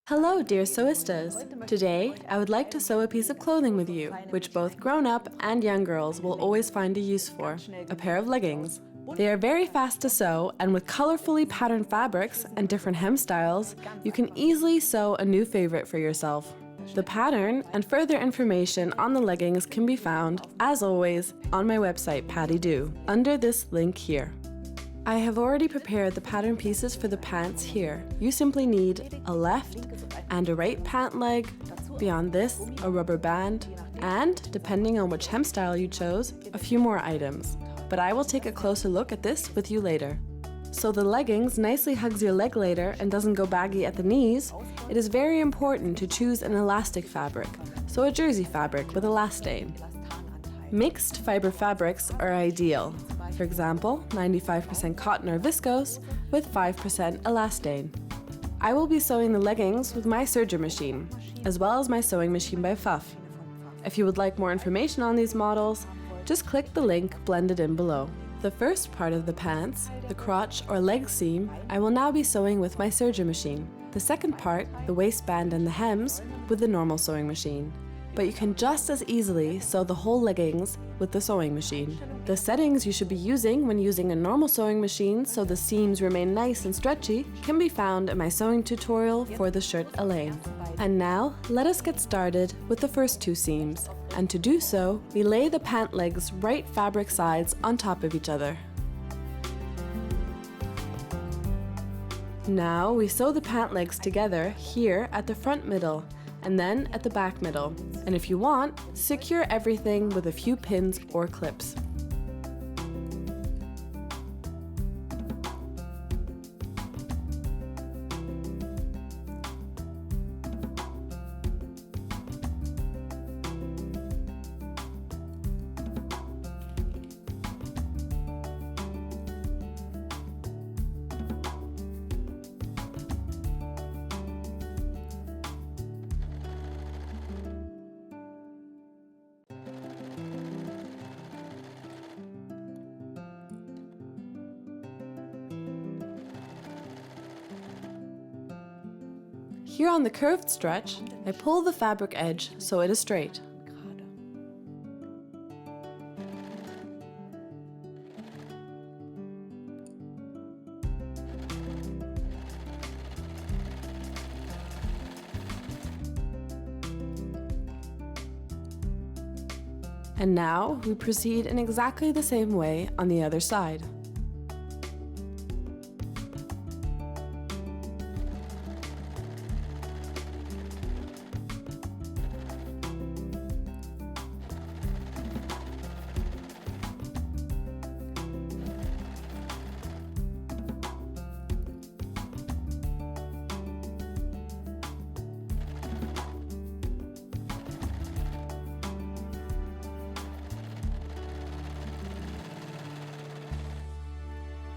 Hello, dear Sewistas! Today, I would like to sew a piece of clothing with you, which both grown-up and young girls will always find a use for, a pair of leggings. They are very fast to sew, and with colorfully patterned fabrics and different hem styles, you can easily sew a new favorite for yourself. The pattern and further information on the leggings can be found, as always, on my website PattyDo, under this link here. I have already prepared the pattern pieces for the pants here. You simply need a left and a right pant leg, beyond this a rubber band, and, depending on which hem style you chose, a few more items. But I will take a closer look at this with you later. So the leggings nicely hugs your leg later and doesn't go baggy at the knees, it is very important to choose an elastic fabric, so a jersey fabric with elastane. Mixed fiber fabrics are ideal. For example, 95% cotton or viscose with 5% elastane. I will be sewing the leggings with my serger machine, as well as my sewing machine by Pfaff. If you would like more information on these models, just click the link blended in below. The first part of the pants, the crotch or leg seam, I will now be sewing with my serger machine. The second part, the waistband and the hems, with the normal sewing machine. But you can just as easily sew the whole leggings with the sewing machine. The settings you should be using when using a normal sewing machine so the seams remain nice and stretchy can be found in my sewing tutorial for the shirt Elaine. And now, let us get started with the first two seams. And to do so, we lay the pant legs right fabric sides on top of each other. Now we sew the pant legs together here at the front middle and then at the back middle. And if you want, secure everything with a few pins or clips. Here on the curved stretch, I pull the fabric edge so it is straight. And now we proceed in exactly the same way on the other side.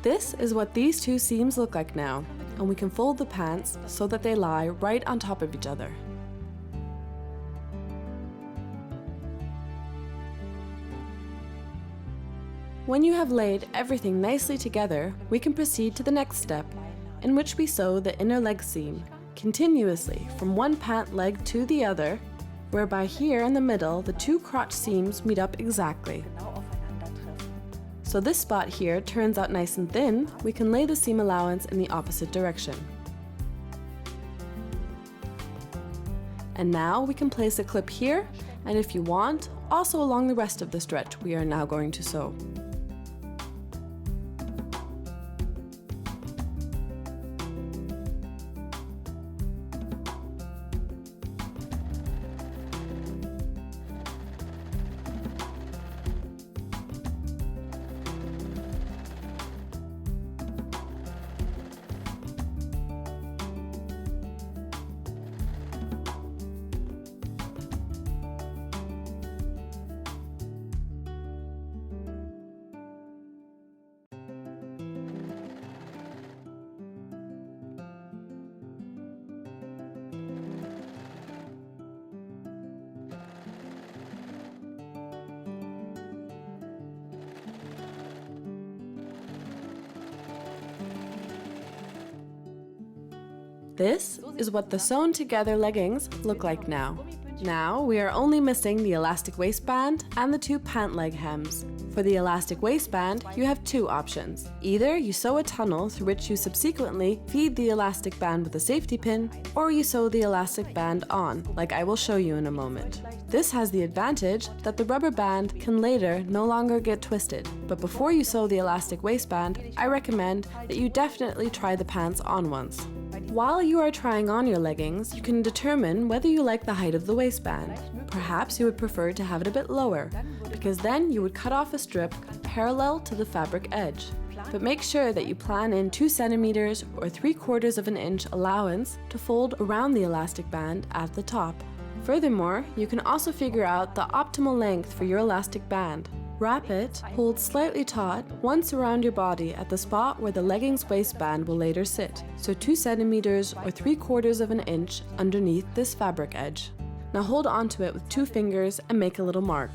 This is what these two seams look like now, and we can fold the pants so that they lie right on top of each other. When you have laid everything nicely together, we can proceed to the next step, in which we sew the inner leg seam continuously from one pant leg to the other, whereby here in the middle the two crotch seams meet up exactly. So this spot here turns out nice and thin, we can lay the seam allowance in the opposite direction. And now we can place a clip here, and if you want, also along the rest of the stretch we are now going to sew. This is what the sewn together leggings look like now. Now we are only missing the elastic waistband and the 2 pant leg hems. For the elastic waistband, you have 2 options. Either you sew a tunnel through which you subsequently feed the elastic band with a safety pin, or you sew the elastic band on, like I will show you in a moment. This has the advantage that the rubber band can later no longer get twisted. But before you sew the elastic waistband, I recommend that you definitely try the pants on once. While you are trying on your leggings, you can determine whether you like the height of the waistband. Perhaps you would prefer to have it a bit lower, because then you would cut off a strip parallel to the fabric edge. But make sure that you plan in 2 centimeters or 3/4 of an inch allowance to fold around the elastic band at the top. Furthermore, you can also figure out the optimal length for your elastic band. Wrap it, hold slightly taut, once around your body at the spot where the leggings waistband will later sit, so 2 centimeters or 3/4 of an inch underneath this fabric edge. Now hold onto it with 2 fingers and make a little mark.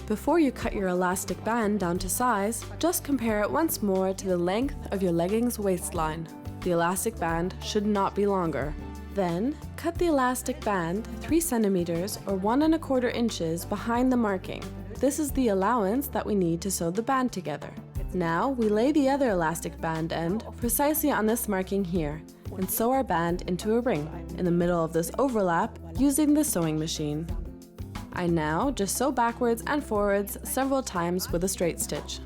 Before you cut your elastic band down to size, just compare it once more to the length of your leggings waistline. The elastic band should not be longer. Then, cut the elastic band 3 centimeters or 1¼ inches behind the marking. This is the allowance that we need to sew the band together. Now, we lay the other elastic band end precisely on this marking here and sew our band into a ring in the middle of this overlap using the sewing machine. I now just sew backwards and forwards several times with a straight stitch.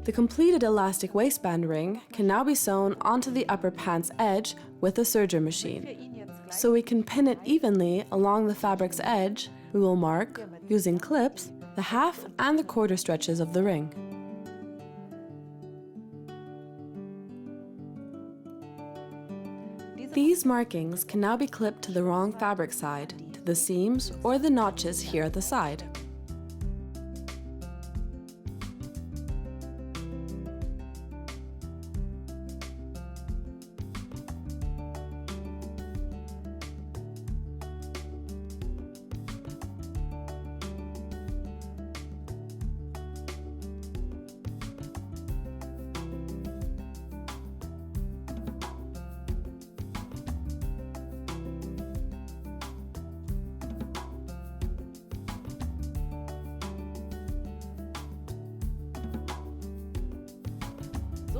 The completed elastic waistband ring can now be sewn onto the upper pants edge with a serger machine. So we can pin it evenly along the fabric's edge, we will mark, using clips, the half and the quarter stretches of the ring. These markings can now be clipped to the wrong fabric side, to the seams or the notches here at the side.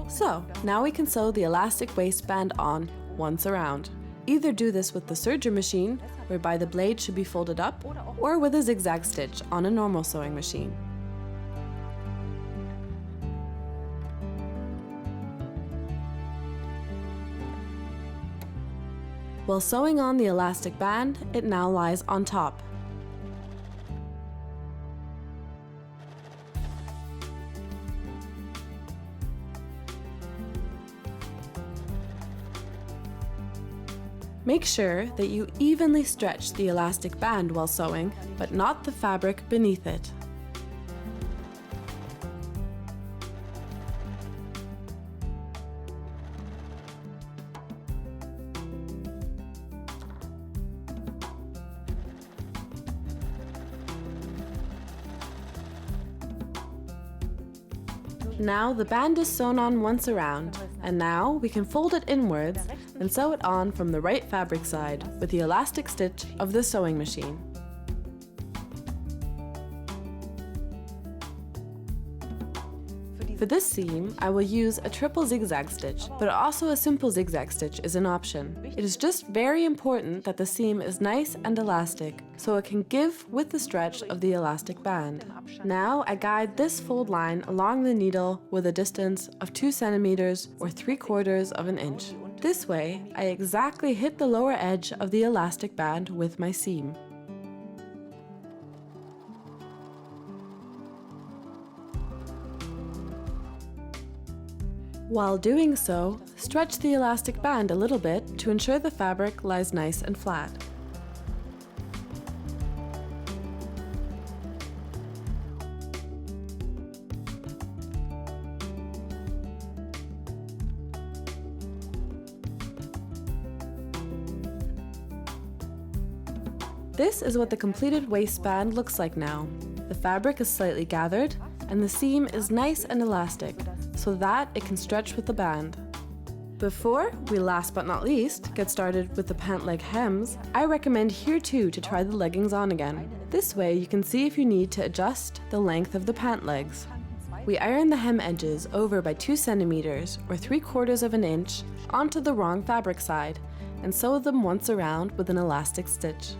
So, now we can sew the elastic waistband on once around. Either do this with the serger machine, whereby the blade should be folded up, or with a zigzag stitch on a normal sewing machine. While sewing on the elastic band, it now lies on top. Make sure that you evenly stretch the elastic band while sewing, but not the fabric beneath it. Now the band is sewn on once around, and now we can fold it inwards and sew it on from the right fabric side with the elastic stitch of the sewing machine. For this seam, I will use a triple zigzag stitch, but also a simple zigzag stitch is an option. It is just very important that the seam is nice and elastic, so it can give with the stretch of the elastic band. Now I guide this fold line along the needle with a distance of 2 centimeters or 3/4 of an inch. This way, I exactly hit the lower edge of the elastic band with my seam. While doing so, stretch the elastic band a little bit to ensure the fabric lies nice and flat. This is what the completed waistband looks like now. The fabric is slightly gathered, and the seam is nice and elastic, so that it can stretch with the band. Before we, last but not least, get started with the pant leg hems, I recommend here too to try the leggings on again. This way you can see if you need to adjust the length of the pant legs. We iron the hem edges over by 2 centimeters or 3/4 of an inch onto the wrong fabric side and sew them once around with an elastic stitch.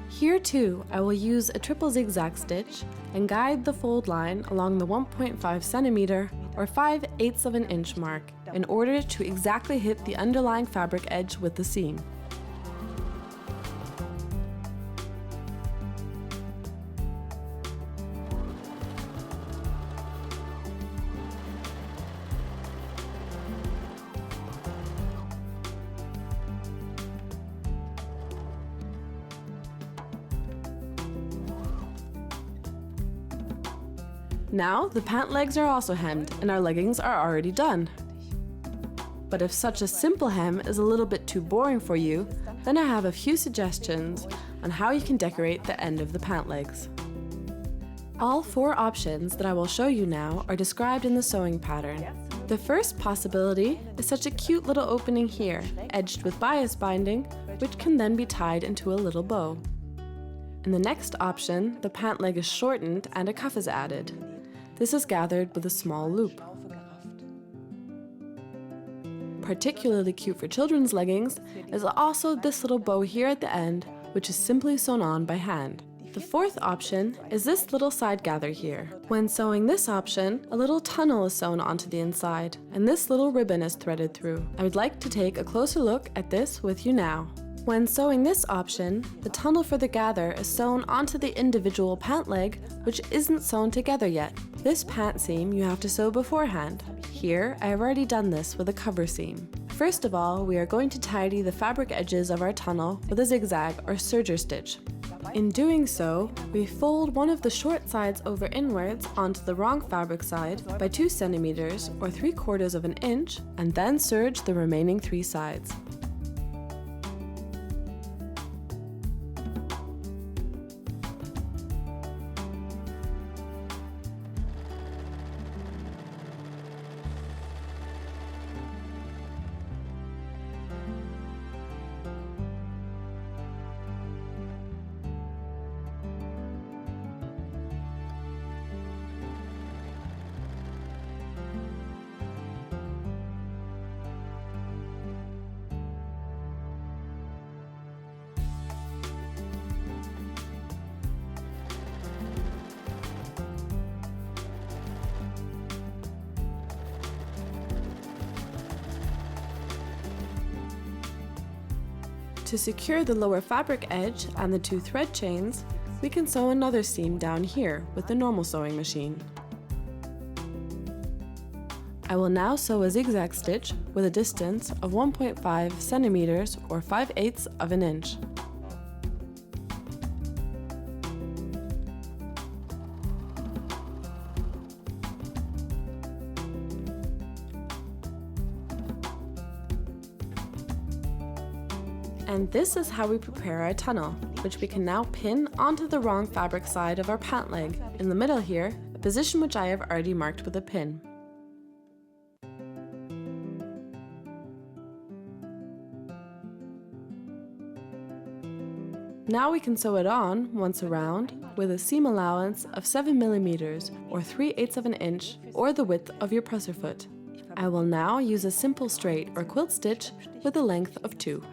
Here too, I will use a triple zigzag stitch and guide the fold line along the 1.5 centimeter or 5/8 of an inch mark in order to exactly hit the underlying fabric edge with the seam. Now the pant legs are also hemmed and our leggings are already done. But if such a simple hem is a little bit too boring for you, then I have a few suggestions on how you can decorate the end of the pant legs. All 4 options that I will show you now are described in the sewing pattern. The first possibility is such a cute little opening here, edged with bias binding, which can then be tied into a little bow. In the next option, the pant leg is shortened and a cuff is added. This is gathered with a small loop. Particularly cute for children's leggings is also this little bow here at the end, which is simply sewn on by hand. The fourth option is this little side gather here. When sewing this option, a little tunnel is sewn onto the inside, and this little ribbon is threaded through. I would like to take a closer look at this with you now. When sewing this option, the tunnel for the gather is sewn onto the individual pant leg, which isn't sewn together yet. This pant seam you have to sew beforehand. Here, I have already done this with a cover seam. First of all, we are going to tidy the fabric edges of our tunnel with a zigzag or serger stitch. In doing so, we fold one of the short sides over inwards onto the wrong fabric side by 2 centimeters or 3/4 of an inch, and then serge the remaining 3 sides. To secure the lower fabric edge and the 2 thread chains, we can sew another seam down here with the normal sewing machine. I will now sew a zigzag stitch with a distance of 1.5 centimeters or 5/8 of an inch. And this is how we prepare our tunnel, which we can now pin onto the wrong fabric side of our pant leg, in the middle here, a position which I have already marked with a pin. Now we can sew it on, once around, with a seam allowance of 7 millimeters or 3/8 of an inch, or the width of your presser foot. I will now use a simple straight or quilt stitch with a length of 2.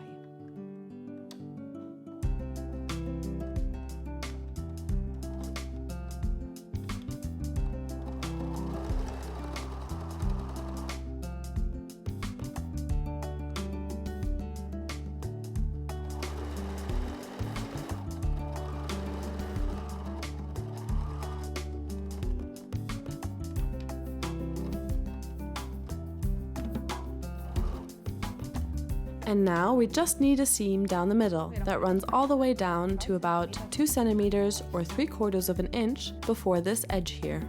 And now we just need a seam down the middle that runs all the way down to about 2 centimeters or 3/4 of an inch before this edge here.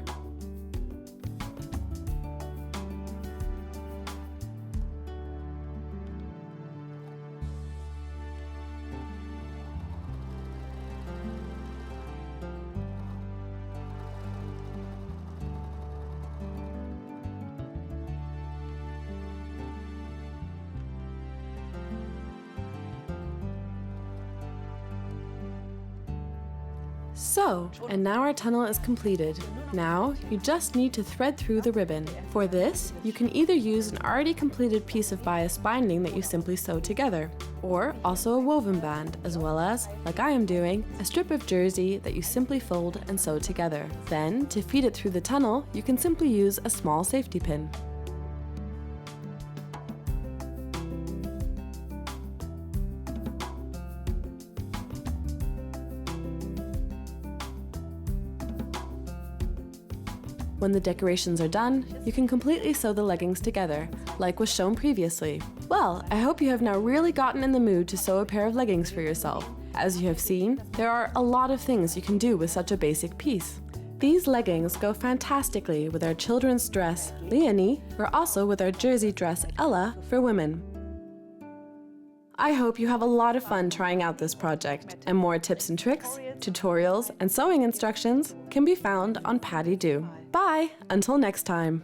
So, and now our tunnel is completed. Now, you just need to thread through the ribbon. For this, you can either use an already completed piece of bias binding that you simply sew together, or also a woven band, as well as, like I am doing, a strip of jersey that you simply fold and sew together. Then, to feed it through the tunnel, you can simply use a small safety pin. When the decorations are done, you can completely sew the leggings together, like was shown previously. Well, I hope you have now really gotten in the mood to sew a pair of leggings for yourself. As you have seen, there are a lot of things you can do with such a basic piece. These leggings go fantastically with our children's dress, Leonie, or also with our jersey dress, Ella, for women. I hope you have a lot of fun trying out this project, and more tips and tricks, tutorials, and sewing instructions can be found on Patty Do. Bye! Until next time.